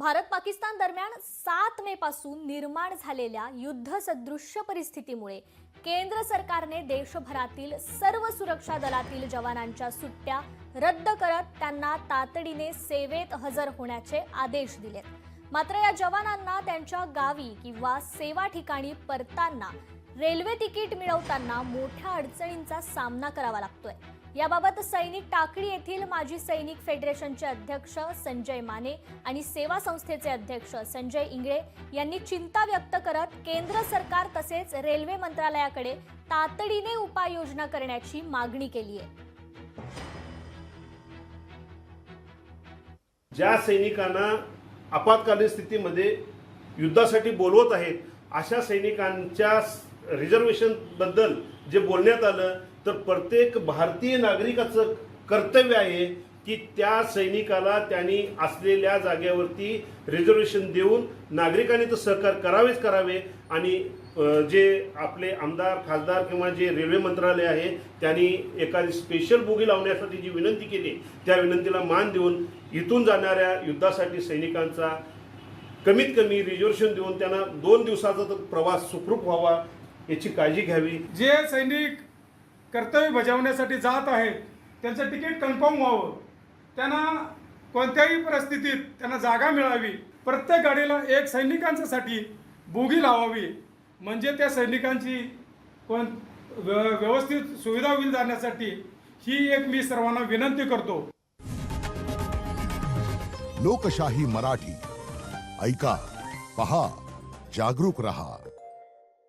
भारत पाकिस्तान दरम्यान 7 मे पासून निर्माण झालेल्या युद्धसदृश्य परिस्थितीमुळे केंद्र सरकारने देशभरातील सर्व सुरक्षा दलातील जवानांच्या सुट्ट्या रद्द करत त्यांना तातडीने सेवेत हजर होण्याचे आदेश दिलेत। मात्र या जवानांना त्यांच्या गावी किंवा सेवा ठिकाणी परताना रेल्वे तिकीट मिळवताना मोठ्या अडचणींचा सामना करावा लागतोय। याबाबत सैनिक टाकळी येथील माजी सैनिक फेडरेशनचे अध्यक्ष संजय माने आणि सेवा संस्थेचे अध्यक्ष संजय इंगळे यांनी चिंता व्यक्त करत केंद्र सरकार तसेच रेल्वे मंत्रालयाकडे तातडीने उपाययोजना करण्याची मागणी केली आहे। ज्या सैनिकांना आपत्कालीन स्थितीमध्ये युद्धासाठी बोलवत आहेत अशा सैनिकांच्या रिझर्वेशन बद्दल जे बोलण्यात आलं तर प्रत्येक भारतीय नागरिकाचं कर्तव्य आहे की त्या सैनिकाला त्यांनी असलेल्या जागेवरती रिझर्वेशन देऊन नागरिकांनी तर सहकार्य करावेच करावे आणि जे आपले आमदार खासदार किंवा जे रेल्वे मंत्रालय आहे त्यांनी एखादी स्पेशल बोगी लावण्यासाठी जी विनंती केली त्या विनंतीला मान देऊन इथून जाणाऱ्या युद्धासाठी सैनिकांचा कमीत कमी रिझर्वेशन देऊन त्यांना 2 दिवसाचा तो प्रवास सुखरूप व्हावा याची काळजी घ्यावी। जे सैनिक कर्तव्य बजावण्यासाठी जात आहेत त्यांचं तिकीट कन्फर्म व्हावं, त्यांना कोणत्याही परिस्थितीत त्यांना जागा मिळावी, प्रत्येक गाडीला एक सैनिकांसाठी बोगी लावावी म्हणजे त्या सैनिकांची व्यवस्थित सुविधा होईल जाण्यासाठी ही एक मी सर्वांना विनंती करतो। लोकशाही मराठी ऐका, पहा, जागरूक रहा।